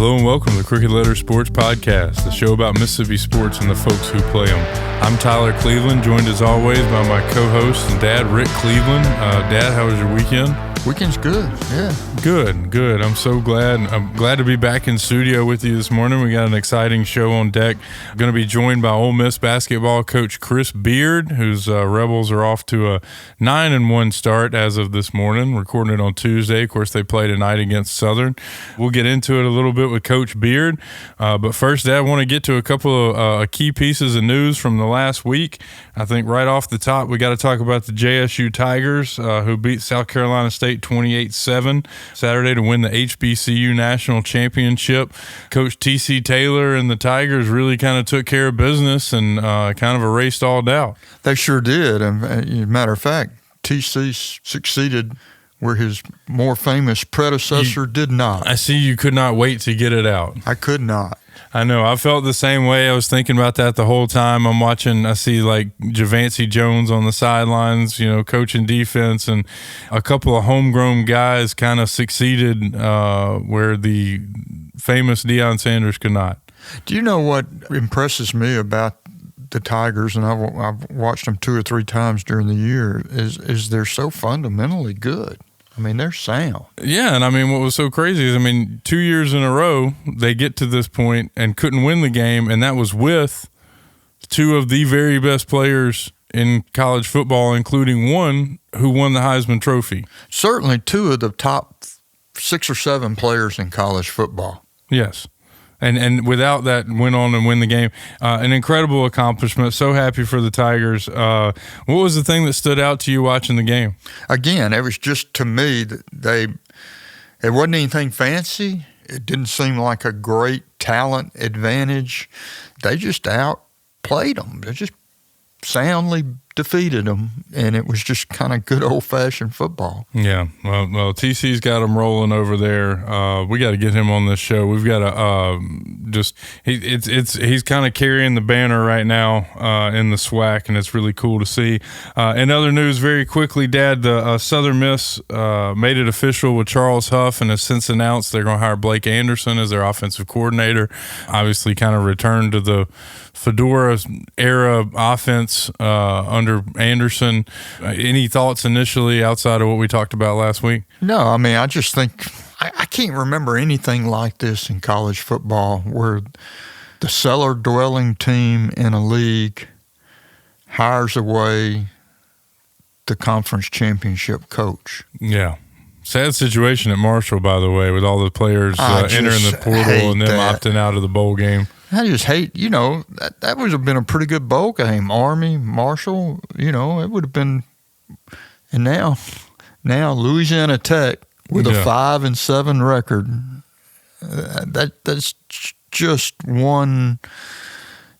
Hello and welcome to the Crooked Letter Sports Podcast, the show about Mississippi sports and the folks who play them. I'm Tyler Cleveland, joined as always by my co-host and dad, Rick Cleveland. Dad, how was your weekend? Weekend's good, yeah. Good. I'm so glad. I'm glad to be back in studio with you this morning. We got an exciting show on deck. I'm going to be joined by Ole Miss basketball coach Chris Beard, whose Rebels are off to a 9-1 start as of this morning, recording it on Tuesday. Of course, they play tonight against Southern. We'll get into it a little bit with Coach Beard. But first, Dad, I want to get to a couple of key pieces of news from the last week. I think right off the top, we got to talk about the JSU Tigers, who beat South Carolina State 28-7 Saturday to win the HBCU National Championship. Coach T.C. Taylor and the Tigers really kind of took care of business and kind of erased all doubt. They sure did. And as a matter of fact, T.C. succeeded where his more famous predecessor did not. I see you could not wait to get it out. I could not. I know. I felt the same way. I was thinking about that the whole time. I'm watching, I see like Javancy Jones on the sidelines, coaching defense, and a couple of homegrown guys kind of succeeded where the famous Deion Sanders could not. Do you know what impresses me about the Tigers, and I've watched them 2 or 3 times during the year, is they're so fundamentally good. I mean, they're sound. Yeah, and I mean, what was so crazy is, 2 years in a row, they get to this point and couldn't win the game, and that was with 2 of the very best players in college football, including one who won the Heisman Trophy. Certainly 2 of the top 6 or 7 players in college football. Yes. And without that, went on and win the game. An incredible accomplishment. So happy for the Tigers. What was the thing that stood out to you watching the game? Again, it was just, to me, that it wasn't anything fancy. It didn't seem like a great talent advantage. They just outplayed them. They just soundly defeated them, and it was just kind of good old-fashioned football. Yeah, well, TC's got them rolling over there. We got to get him on this show. We've got to he's kind of carrying the banner right now in the SWAC, and it's really cool to see. In other news, very quickly, Dad, the Southern Miss made it official with Charles Huff, and has since announced they're going to hire Blake Anderson as their offensive coordinator. Obviously, kind of returned to the Fedora era offense under Anderson. Any thoughts initially outside of what we talked about last week? No, I just think I can't remember anything like this in college football where the cellar-dwelling team in a league hires away the conference championship coach. Yeah. Sad situation at Marshall, by the way, with all the players entering the portal and them opting out of the bowl game. I just hate, that would have been a pretty good bowl game. Army, Marshall, it would have been. And now Louisiana Tech with a 5-7 record. That's just one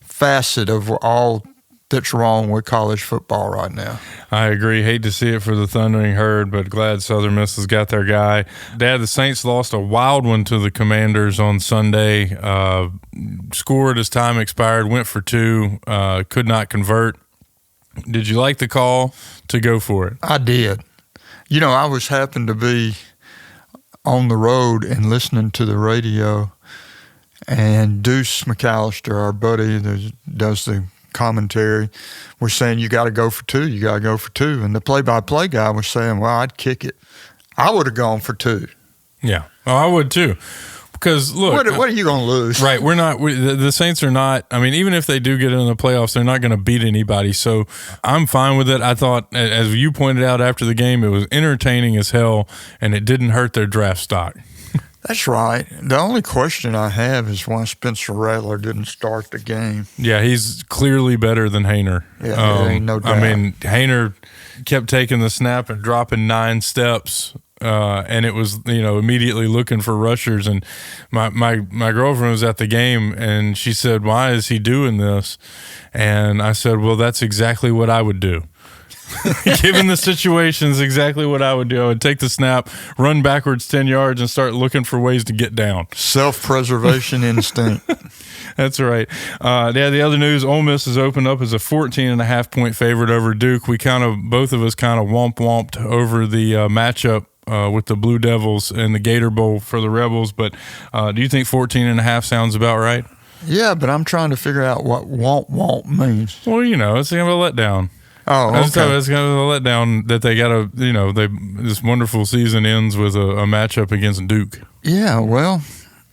facet of all that's wrong with college football right now. I agree. Hate to see it for the Thundering Herd, but glad Southern Miss has got their guy. Dad, the Saints lost a wild one to the Commanders on Sunday. Scored as time expired, went for 2, could not convert. Did you like the call to go for it? I did. I was happened to be on the road and listening to the radio, and Deuce McAllister, our buddy that does the commentary, was saying, you got to go for 2. And the play-by-play guy was saying, well, I'd kick it. I would have gone for 2. Yeah. Oh, I would too. Because, look. What are you going to lose? Right. The Saints are not, even if they do get into the playoffs, they're not going to beat anybody. So I'm fine with it. I thought, as you pointed out after the game, it was entertaining as hell, and it didn't hurt their draft stock. That's right. The only question I have is why Spencer Rattler didn't start the game. Yeah, he's clearly better than Haener. Yeah, there ain't no doubt. Haener kept taking the snap and dropping 9 steps, and it was, immediately looking for rushers. And my girlfriend was at the game, and she said, why is he doing this? And I said, well, that's exactly what I would do. Given the situations, exactly what I would do. I would take the snap, run backwards 10 yards, and start looking for ways to get down. Self-preservation instinct. That's right. The other news, Ole Miss has opened up as a 14.5-point favorite over Duke. Both of us kind of whomped over the matchup with the Blue Devils and the Gator Bowl for the Rebels. But do you think 14.5 sounds about right? Yeah, but I'm trying to figure out what won't means. Well, it's kind of a letdown. Oh, okay. It's kind of a letdown that they got this wonderful season ends with a matchup against Duke. Yeah, well,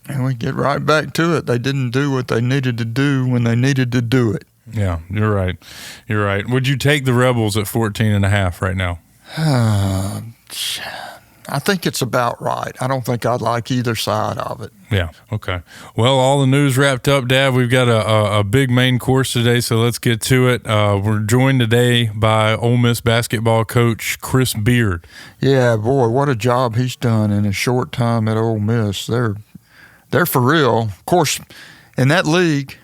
and we get right back to it. They didn't do what they needed to do when they needed to do it. Yeah, you're right. You're right. Would you take the Rebels at 14.5 right now? I think it's about right. I don't think I'd like either side of it. Yeah. Okay. Well, all the news wrapped up, Dad. We've got a big main course today, so let's get to it. We're joined today by Ole Miss basketball coach Chris Beard. Yeah, boy, what a job he's done in a short time at Ole Miss. They're for real. Of course, in that league,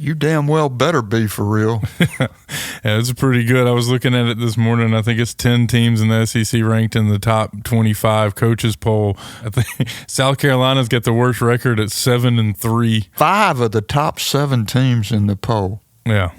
you damn well better be for real. Yeah, it's pretty good. I was looking at it this morning. I think it's 10 teams in the SEC ranked in the top 25 coaches poll. I think South Carolina's got the worst record at 7-3. 5 of the top 7 teams in the poll. Yeah.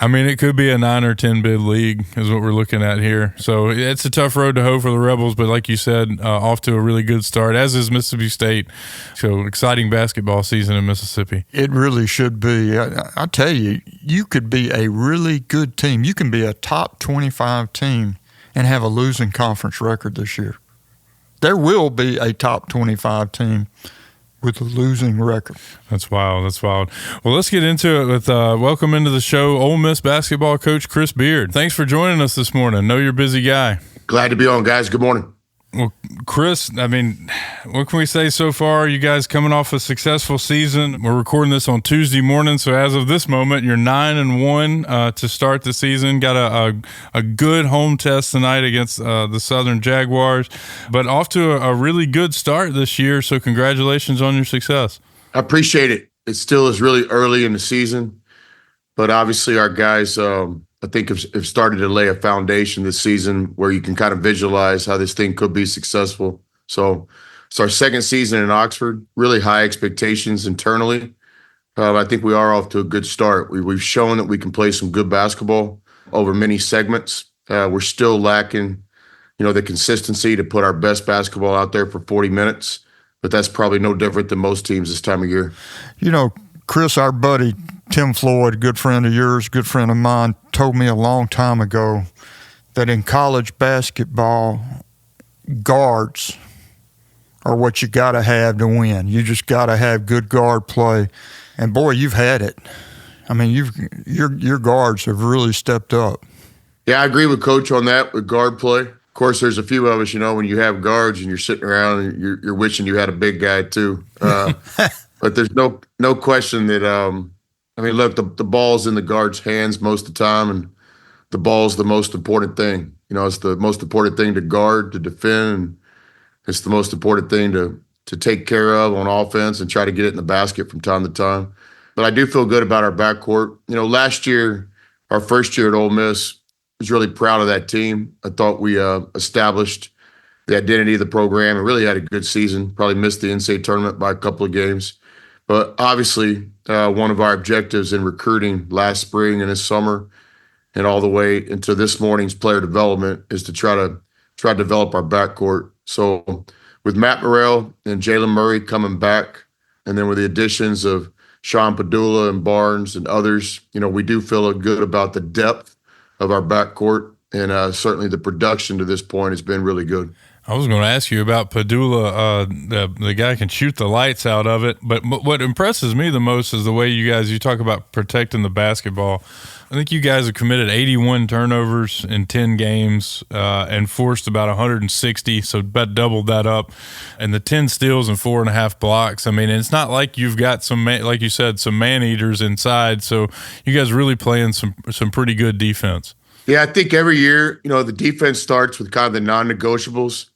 I mean, it could be a 9 or 10 bid league is what we're looking at here. So it's a tough road to hoe for the Rebels, but like you said, off to a really good start, as is Mississippi State. So exciting basketball season in Mississippi. It really should be. I tell you, you could be a really good team. You can be a top 25 team and have a losing conference record this year. There will be a top 25 team with a losing record. That's wild. That's wild. Well, let's get into it with welcome into the show, Ole Miss basketball coach Chris Beard. Thanks for joining us this morning. Know you're a busy guy. Glad to be on, guys. Good morning. Well, Chris, I mean, what can we say so far? You guys coming off a successful season. We're recording this on Tuesday morning, so as of this moment, you're 9-1 to start the season. Got a good home test tonight against the Southern Jaguars, but off to a really good start this year, so congratulations on your success. I appreciate it. It still is really early in the season, but obviously our guys I think have started to lay a foundation this season where you can kind of visualize how this thing could be successful. So it's our second season in Oxford, really high expectations internally. I think we are off to a good start. We've shown that we can play some good basketball over many segments. We're still lacking, the consistency to put our best basketball out there for 40 minutes, but that's probably no different than most teams this time of year. Chris, our buddy Tim Floyd, good friend of yours, good friend of mine, told me a long time ago that in college basketball, guards are what you got to have to win. You just got to have good guard play. And, boy, you've had it. I mean, your guards have really stepped up. Yeah, I agree with Coach on that with guard play. Of course, there's a few of us, when you have guards and you're sitting around and you're wishing you had a big guy too. But there's no question that look, the ball's in the guard's hands most of the time, and the ball's the most important thing. It's the most important thing to guard, to defend, and it's the most important thing to take care of on offense and try to get it in the basket from time to time. But I do feel good about our backcourt. Last year, our first year at Ole Miss, I was really proud of that team. I thought we established the identity of the program and really had a good season. Probably missed the NCAA tournament by a couple of games. But obviously, one of our objectives in recruiting last spring and this summer and all the way into this morning's player development is to try to develop our backcourt. So with Matt Morrell and Jalen Murray coming back, and then with the additions of Sean Padula and Barnes and others, we do feel good about the depth of our backcourt, and certainly the production to this point has been really good. I was going to ask you about Padula. The guy can shoot the lights out of it, but what impresses me the most is the way you talk about protecting the basketball. I think you guys have committed 81 turnovers in 10 games and forced about 160, so about doubled that up. And the 10 steals and 4.5 blocks. I mean, it's not like you've got like you said, some man-eaters inside, so you guys really playing some pretty good defense. Yeah, I think every year, the defense starts with kind of the non-negotiables.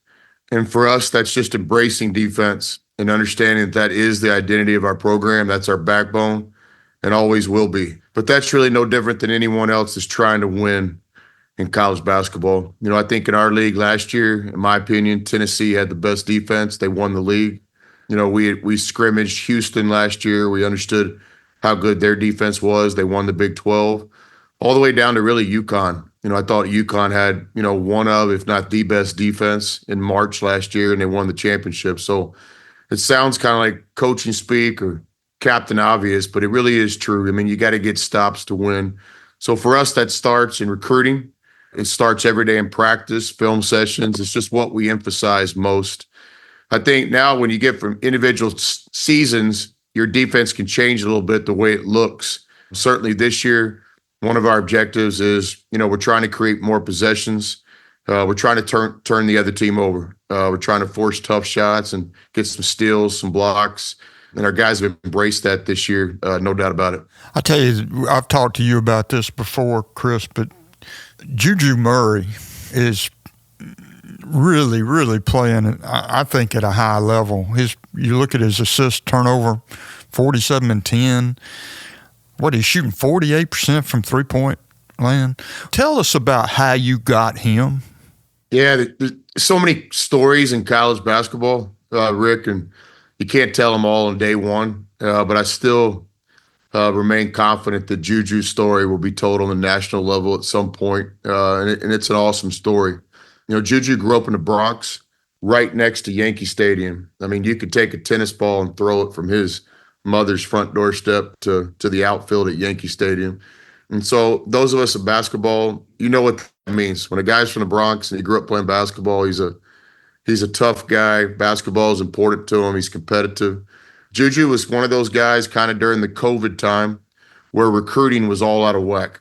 And for us, that's just embracing defense and understanding that is the identity of our program. That's our backbone and always will be. But that's really no different than anyone else is trying to win in college basketball. I think in our league last year, in my opinion, Tennessee had the best defense. They won the league. We scrimmaged Houston last year. We understood how good their defense was. They won the Big 12, all the way down to really UConn. I thought UConn had, one of, if not the best defense in March last year, and they won the championship. So it sounds kind of like coaching speak or Captain Obvious, but it really is true. I mean, you got to get stops to win. So for us, that starts in recruiting. It starts every day in practice, film sessions. It's just what we emphasize most. I think now when you get from individual seasons, your defense can change a little bit the way it looks. Certainly this year, one of our objectives is, we're trying to create more possessions. We're trying to turn the other team over. We're trying to force tough shots and get some steals, some blocks. And our guys have embraced that this year, no doubt about it. I tell you, I've talked to you about this before, Chris, but Juju Murray is really, really playing, I think, at a high level. You look at his assist turnover, 47 and 10. He's shooting 48% from three-point land. Tell us about how you got him. Yeah, there's so many stories in college basketball, Rick, and you can't tell them all on day one. But I still remain confident that Juju's story will be told on the national level at some point, and it's an awesome story. Juju grew up in the Bronx, right next to Yankee Stadium. I mean, you could take a tennis ball and throw it from his mother's front doorstep to the outfield at Yankee Stadium. And so those of us in basketball, you know what that means. When a guy's from the Bronx and he grew up playing basketball, he's a tough guy. Basketball is important to him. He's competitive. Juju was one of those guys kind of during the COVID time where recruiting was all out of whack.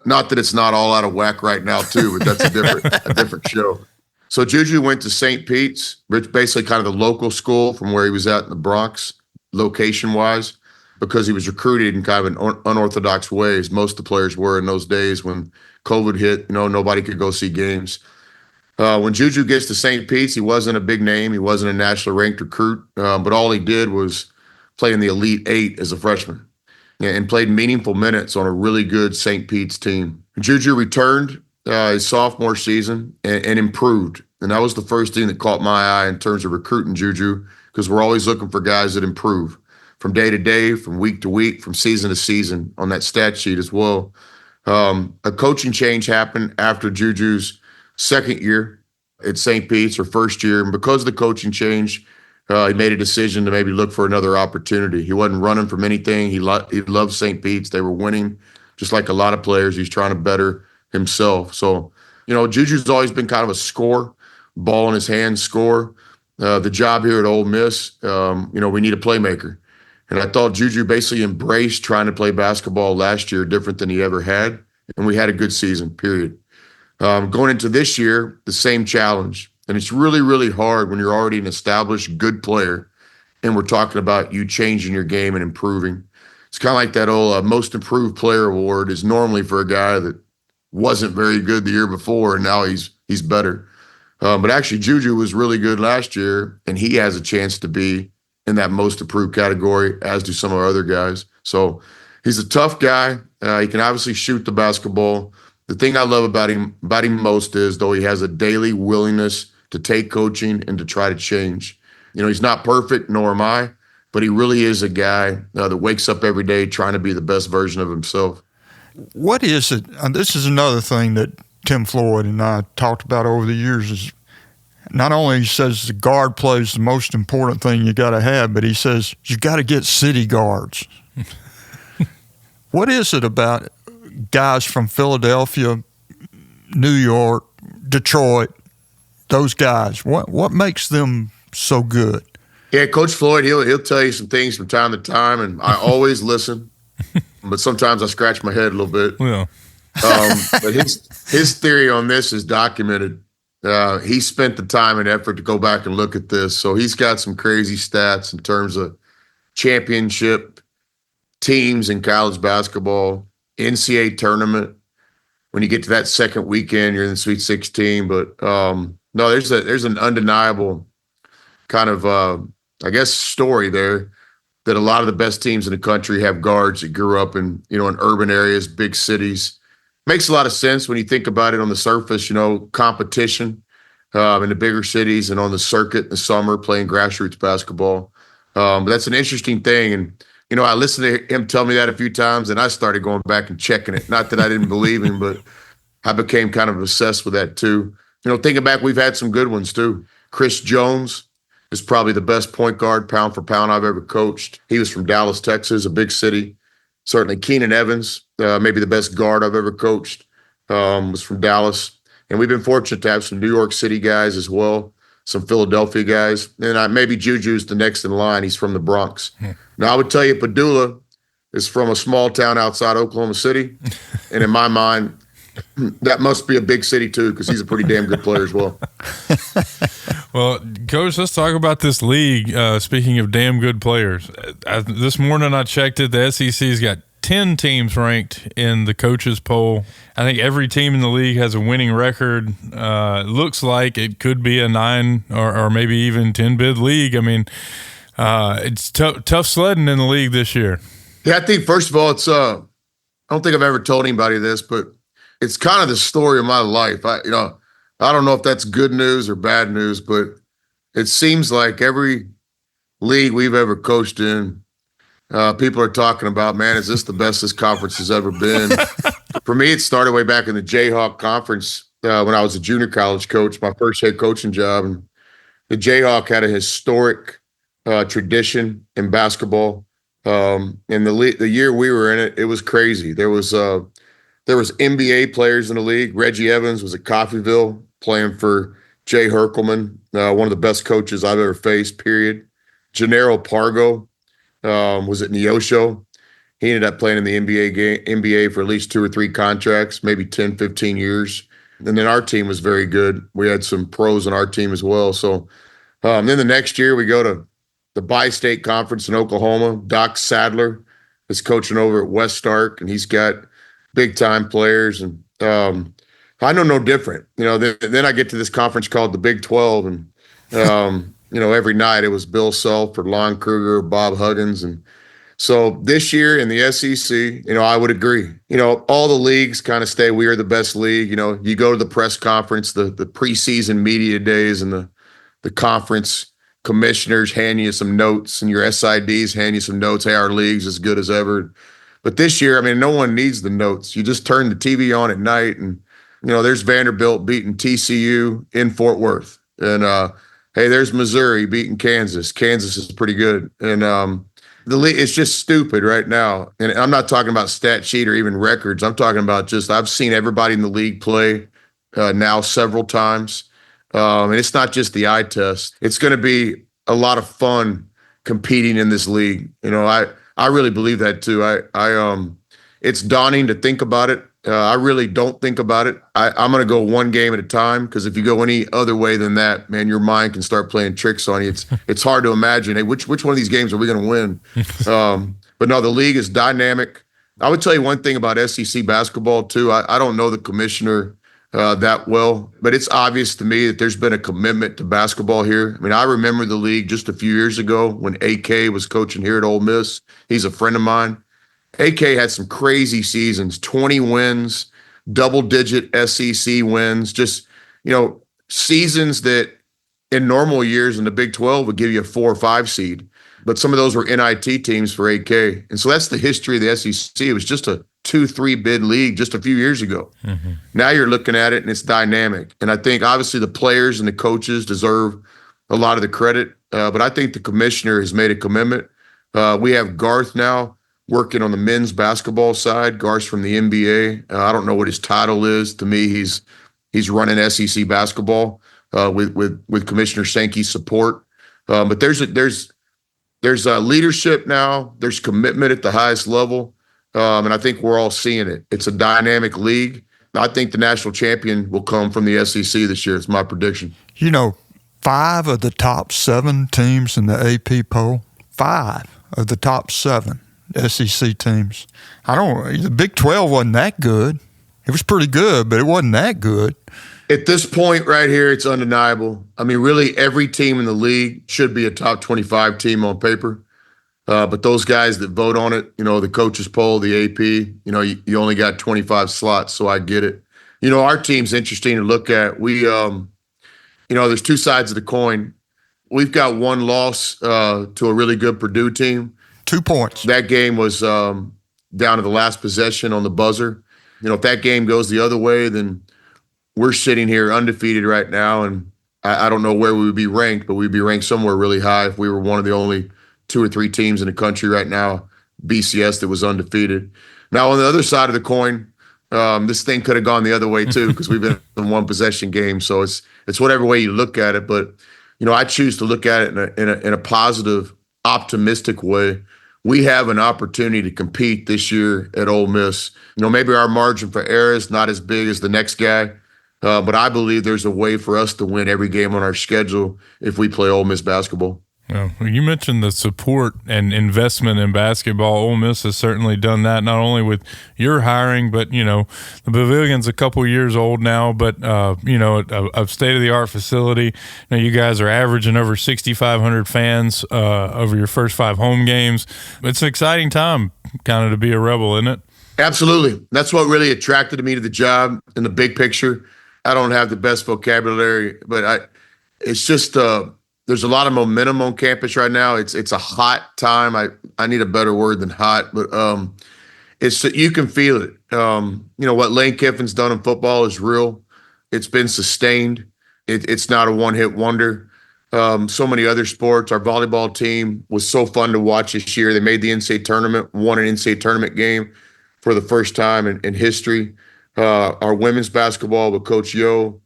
Not that it's not all out of whack right now too, but that's a different show. So Juju went to St. Pete's, which basically kind of the local school from where he was at in the Bronx, location-wise, because he was recruited in kind of an unorthodox way, as most of the players were in those days when COVID hit. Nobody could go see games. When Juju gets to St. Pete's, he wasn't a big name. He wasn't a nationally ranked recruit, but all he did was play in the Elite Eight as a freshman and played meaningful minutes on a really good St. Pete's team. Juju returned his sophomore season and improved. And that was the first thing that caught my eye in terms of recruiting Juju, because we're always looking for guys that improve from day to day, from week to week, from season to season on that stat sheet as well. A coaching change happened after Juju's second year at St. Pete's, or first year. And because of the coaching change, he made a decision to maybe look for another opportunity. He wasn't running from anything. He loved St. Pete's. They were winning, just like a lot of players. He's trying to better himself. So, Juju's always been kind of a scorer, ball in his hand scorer. The job here at Ole Miss, we need a playmaker. And I thought Juju basically embraced trying to play basketball last year different than he ever had. And we had a good season, period. Going into this year, the same challenge. And it's really, really hard when you're already an established good player and we're talking about you changing your game and improving. It's kind of like that old most improved player award is normally for a guy that wasn't very good the year before and now he's better. But actually, Juju was really good last year, and he has a chance to be in that most improved category, as do some of our other guys. So he's a tough guy. He can obviously shoot the basketball. The thing I love about him most is, though, he has a daily willingness to take coaching and to try to change. He's not perfect, nor am I, but he really is a guy that wakes up every day trying to be the best version of himself. What is it? And this is another thing that Tim Floyd and I talked about over the years is not only he says the guard play is the most important thing you got to have, but he says you got to get city guards. What is it about guys from Philadelphia, New York, Detroit, those guys? What makes them so good? Yeah, Coach Floyd, he'll tell you some things from time to time, and I always listen, but sometimes I scratch my head a little bit. Yeah. But his theory on this is documented. He spent the time and effort to go back and look at this. So he's got some crazy stats in terms of championship teams in college basketball, NCAA tournament. When you get to that second weekend, you're in the Sweet 16. But no, there's an undeniable kind of, story there that a lot of the best teams in the country have guards that grew up in urban areas, big cities. Makes a lot of sense when you think about it on the surface, competition in the bigger cities and on the circuit in the summer playing grassroots basketball. But that's an interesting thing. And, I listened to him tell me that a few times and I started going back and checking it. Not that I didn't believe him, but I became kind of obsessed with that too. Thinking back, we've had some good ones too. Chris Jones is probably the best point guard pound for pound I've ever coached. He was from Dallas, Texas, a big city. Certainly Keenan Evans, maybe the best guard I've ever coached, was from Dallas. And we've been fortunate to have some New York City guys as well, some Philadelphia guys. And maybe Juju's the next in line. He's from the Bronx. Now, I would tell you Padula is from a small town outside Oklahoma City. And in my mind, that must be a big city too, because he's a pretty damn good player as well. Well, Coach, let's talk about this league. Speaking of damn good players, this morning I checked it. The SEC's got 10 teams ranked in the coaches poll. I think every team in the league has a winning record. Looks like it could be a 9 or maybe even 10 bid league. I mean, it's tough sledding in the league this year. Yeah, I think first of all, it's I don't think I've ever told anybody this, but it's kind of the story of my life. I don't know if that's good news or bad news, but it seems like every league we've ever coached in, people are talking about, man, is this the best this conference has ever been? For me, it started way back in the Jayhawk Conference when I was a junior college coach, my first head coaching job. And the Jayhawk had a historic tradition in basketball. And the year we were in it, it was crazy. There was NBA players in the league. Reggie Evans was at Coffeyville playing for Jay Herkelman, one of the best coaches I've ever faced, period. Gennaro Pargo was at Neosho. He ended up playing in the NBA for at least 2 or 3 contracts, maybe 10, 15 years. And then our team was very good. We had some pros on our team as well. So then the next year we go to the Bi-State Conference in Oklahoma. Doc Sadler is coaching over at West Stark, and he's got big-time players. And I know no different. Then I get to this conference called the Big 12, and every night it was Bill Self or Lon Kruger, Bob Huggins. And so this year in the SEC, I would agree. All the leagues kind of say we are the best league. You go to the press conference, the preseason media days, and the conference commissioners hand you some notes, and your SIDs hand you some notes. Hey, our league's as good as ever. But this year, no one needs the notes. You just turn the TV on at night, and there's Vanderbilt beating TCU in Fort Worth, and hey, there's Missouri beating Kansas. Kansas is pretty good, and the league, it's just stupid right now. And I'm not talking about stat sheet or even records. I'm talking about I've seen everybody in the league play now several times. And it's not just the eye test. It's going to be a lot of fun competing in this league. I really believe that too. It's daunting to think about it. I really don't think about it. I'm going to go one game at a time, because if you go any other way than that, man, your mind can start playing tricks on you. It's hard to imagine, hey, which one of these games are we going to win? But no, the league is dynamic. I would tell you one thing about SEC basketball too. I don't know the commissioner that well, but it's obvious to me that there's been a commitment to basketball here. I remember the league just a few years ago when AK was coaching here at Ole Miss. He's a friend of mine. AK had some crazy seasons, 20 wins, double-digit SEC wins, just, seasons that in normal years in the Big 12 would give you a 4 or 5 seed. But some of those were NIT teams for AK. And so that's the history of the SEC. It was just a 2-3 bid league just a few years ago. Mm-hmm. Now you're looking at it and it's dynamic. And I think obviously the players and the coaches deserve a lot of the credit. But I think the commissioner has made a commitment. We have Garth now working on the men's basketball side. Garth's from the NBA. I don't know what his title is. To me, he's running SEC basketball with Commissioner Sankey's support. But there's leadership now. There's commitment at the highest level. And I think we're all seeing it. It's a dynamic league. I think the national champion will come from the SEC this year. It's my prediction. 5 of the top 7 teams in the AP poll, 5 of the top 7 SEC teams. The Big 12 wasn't that good. It was pretty good, but it wasn't that good. At this point right here, it's undeniable. Really every team in the league should be a top 25 team on paper. But those guys that vote on it, the coaches poll, the AP, you only got 25 slots, so I get it. Our team's interesting to look at. We, there's 2 sides of the coin. We've got 1 loss to a really good Purdue team. 2 points. That game was down to the last possession on the buzzer. If that game goes the other way, then we're sitting here undefeated right now, and I don't know where we would be ranked, but we'd be ranked somewhere really high if we were one of the only 2 or 3 teams in the country right now, BCS, that was undefeated. Now, on the other side of the coin, this thing could have gone the other way too, because we've been in one possession game. So it's whatever way you look at it. But I choose to look at it in a positive, optimistic way. We have an opportunity to compete this year at Ole Miss. Maybe our margin for error is not as big as the next guy, but I believe there's a way for us to win every game on our schedule if we play Ole Miss basketball. Yeah. You mentioned the support and investment in basketball. Ole Miss has certainly done that, not only with your hiring, but, the pavilion's a couple years old now, but, a state-of-the-art facility. You guys are averaging over 6,500 fans over your first 5 home games. It's an exciting time kind of to be a Rebel, isn't it? Absolutely. That's what really attracted me to the job in the big picture. I don't have the best vocabulary, but it's just there's a lot of momentum on campus right now. It's a hot time. I need a better word than hot, but you can feel it. What Lane Kiffin's done in football is real. It's been sustained. It's not a one-hit wonder. So many other sports. Our volleyball team was so fun to watch this year. They made the NCAA tournament, won an NCAA tournament game for the first time in history. Our women's basketball with Coach Yo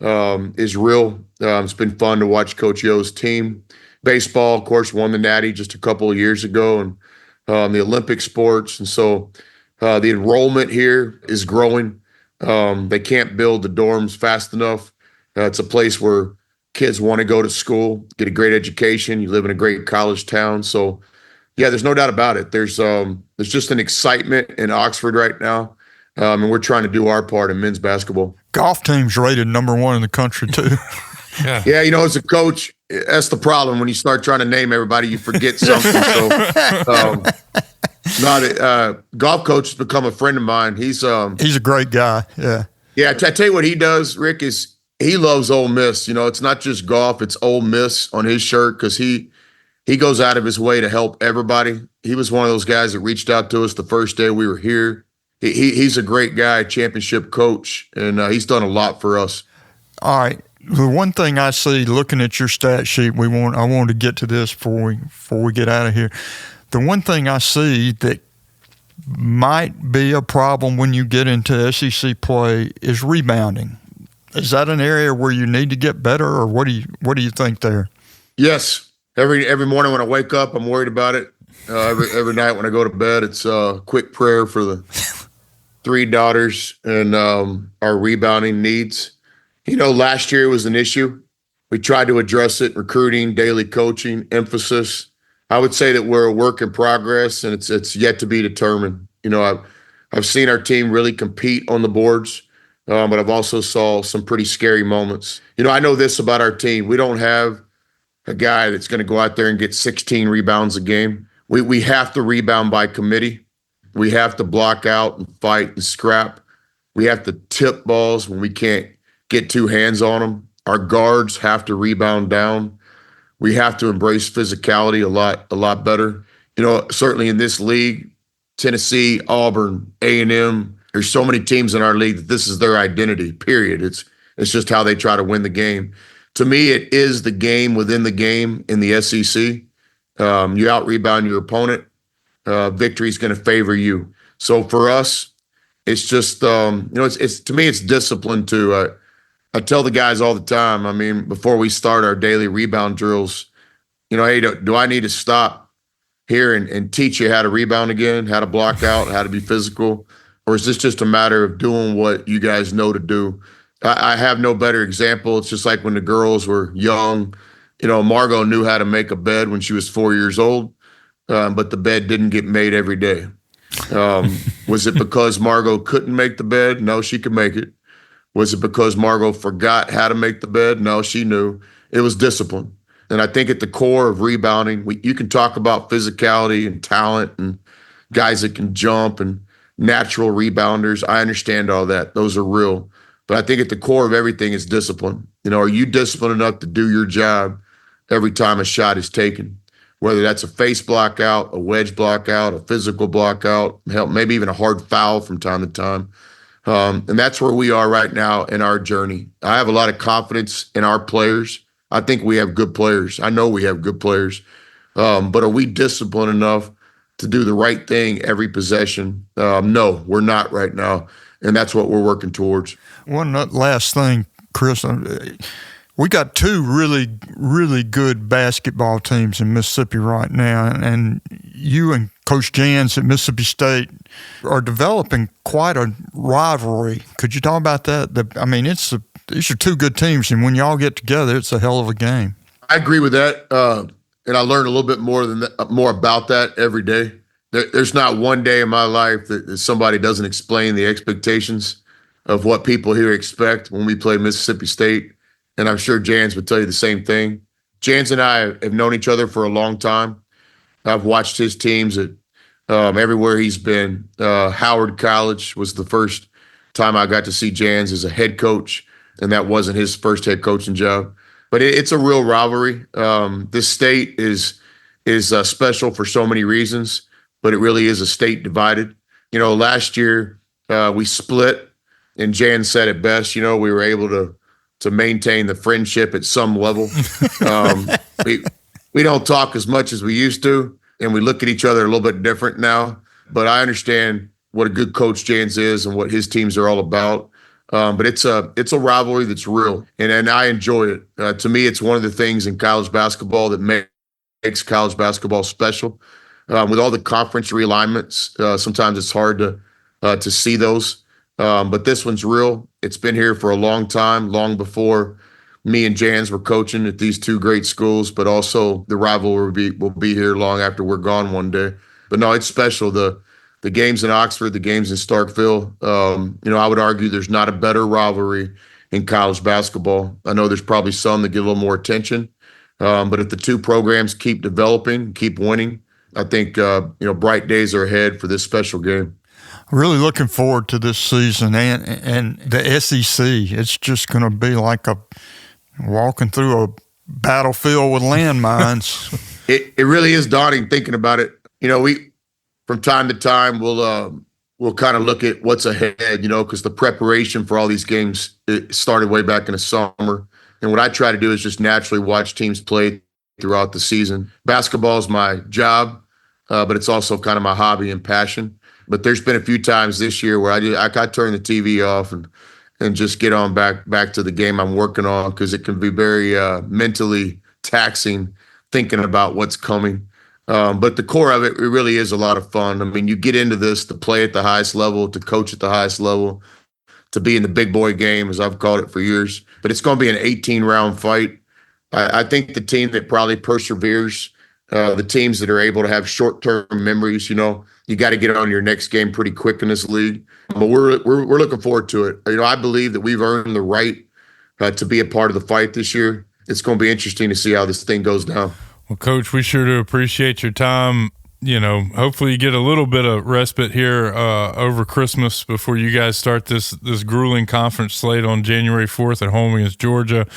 is real. It's been fun to watch Coach Yo's team. Baseball, of course, won the Natty just a couple of years ago, and the Olympic sports. And so the enrollment here is growing. They can't build the dorms fast enough. It's a place where kids want to go to school, get a great education. You live in a great college town. So, yeah, there's no doubt about it. There's just an excitement in Oxford right now. And we're trying to do our part in men's basketball. Golf team's rated number 1 in the country, too. Yeah, as a coach, that's the problem. When you start trying to name everybody, you forget something. Golf coach has become a friend of mine. He's a great guy. Yeah. Yeah, I tell you what he does, Rick, is he loves Ole Miss. It's not just golf, it's Ole Miss on his shirt, because he goes out of his way to help everybody. He was one of those guys that reached out to us the first day we were here. He's a great guy, championship coach, and he's done a lot for us. All right. The one thing I see looking at your stat sheet, I wanted to get to this before we get out of here. The one thing I see that might be a problem when you get into SEC play is rebounding. Is that an area where you need to get better, or what do you think there? Yes. Every morning when I wake up, I'm worried about it. Every night when I go to bed, it's a quick prayer for the 3 daughters and our rebounding needs. Last year was an issue. We tried to address it: recruiting, daily coaching, emphasis. I would say that we're a work in progress, and it's yet to be determined. I've seen our team really compete on the boards, but I've also saw some pretty scary moments. I know this about our team: we don't have a guy that's going to go out there and get 16 rebounds a game. We have to rebound by committee. We have to block out and fight and scrap. We have to tip balls when we can't get 2 hands on them. Our guards have to rebound down. We have to embrace physicality a lot better. Certainly in this league, Tennessee, Auburn, A&M, there's so many teams in our league that this is their identity, period. It's just how they try to win the game. To me, it is the game within the game in the SEC. You out-rebound your opponent, victory is going to favor you. So for us, it's just, it's to me, it's discipline too. I tell the guys all the time, before we start our daily rebound drills, hey, do I need to stop here and teach you how to rebound again, how to block out, how to be physical? Or is this just a matter of doing what you guys know to do? I have no better example. It's just like when the girls were young. Margot knew how to make a bed when she was 4 years old, but the bed didn't get made every day. Was it because Margot couldn't make the bed? No, she could make it. Was it because Margot forgot how to make the bed? No, she knew. It was discipline. And I think at the core of rebounding, you can talk about physicality and talent and guys that can jump and natural rebounders. I understand all that. Those are real. But I think at the core of everything is discipline. Are you disciplined enough to do your job every time a shot is taken? Whether that's a face block out, a wedge block out, a physical block out, maybe even a hard foul from time to time. And that's where we are right now in our journey. I have a lot of confidence in our players. I think we have good players. I know we have good players. But are we disciplined enough to do the right thing every possession? No, we're not right now. And that's what we're working towards. One last thing, Chris. We got two really, really good basketball teams in Mississippi right now. And you and Coach Jans at Mississippi State are developing quite a rivalry. Could you talk about that? I mean, these are two good teams, and when y'all get together, it's a hell of a game. I agree with that. And I learned a little bit more about that every day. There's not one day in my life that somebody doesn't explain the expectations of what people here expect when we play Mississippi State. And I'm sure Jans would tell you the same thing. Jans and I have known each other for a long time. I've watched his teams at everywhere he's been. Howard College was the first time I got to see Jans as a head coach, and that wasn't his first head coaching job. But it's a real rivalry. This state is special for so many reasons, but it really is a state divided. Last year we split, and Jan said it best. We were able to maintain the friendship at some level. We don't talk as much as we used to, and we look at each other a little bit different now. But I understand what a good coach Jans is and what his teams are all about. But it's a rivalry that's real, and I enjoy it. To me, it's one of the things in college basketball that makes college basketball special. With all the conference realignments, sometimes it's hard to see those. But this one's real. It's been here for a long time, long before me and Jans were coaching at these two great schools, but also the rivalry will be here long after we're gone one day. But no, it's special. The games in Oxford, the games in Starkville, I would argue there's not a better rivalry in college basketball. I know there's probably some that get a little more attention, but if the two programs keep developing, keep winning, I think bright days are ahead for this special game. Really looking forward to this season and the SEC. It's just going to be like walking through a battlefield with landmines. It really is daunting thinking about it. We from time to time we'll kind of look at what's ahead, because the preparation for all these games, it started way back in the summer. And what I try to do is just naturally watch teams play throughout the season. Basketball is my job, but it's also kind of my hobby and passion. But there's been a few times this year where I turn the TV off and just get on back to the game I'm working on, because it can be very mentally taxing thinking about what's coming. But the core of it really is a lot of fun. I mean, you get into this to play at the highest level, to coach at the highest level, to be in the big boy game, as I've called it for years. But it's going to be an 18-round fight. I think the team that probably perseveres, the teams that are able to have short-term memories, you got to get on your next game pretty quick in this league. But we're looking forward to it. I believe that we've earned the right to be a part of the fight this year. It's going to be interesting to see how this thing goes down. Well, Coach, we sure do appreciate your time. Hopefully you get a little bit of respite here over Christmas before you guys start this grueling conference slate on January 4th at home against Georgia.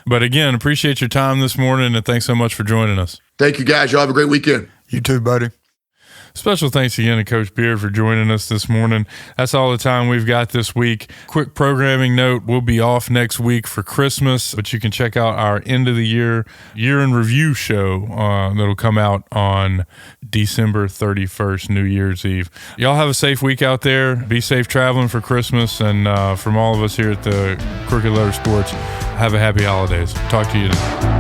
But again, appreciate your time this morning, and thanks so much for joining us. Thank you, guys. Y'all have a great weekend. You too, buddy. Special thanks again to Coach Beard for joining us this morning. That's all the time we've got this week. Quick programming note, we'll be off next week for Christmas, but you can check out our end of the year in review show that'll come out on December 31st, New Year's Eve. Y'all have a safe week out there. Be safe traveling for Christmas. And from all of us here at the Crooked Letter Sports, have a happy holidays. Talk to you then.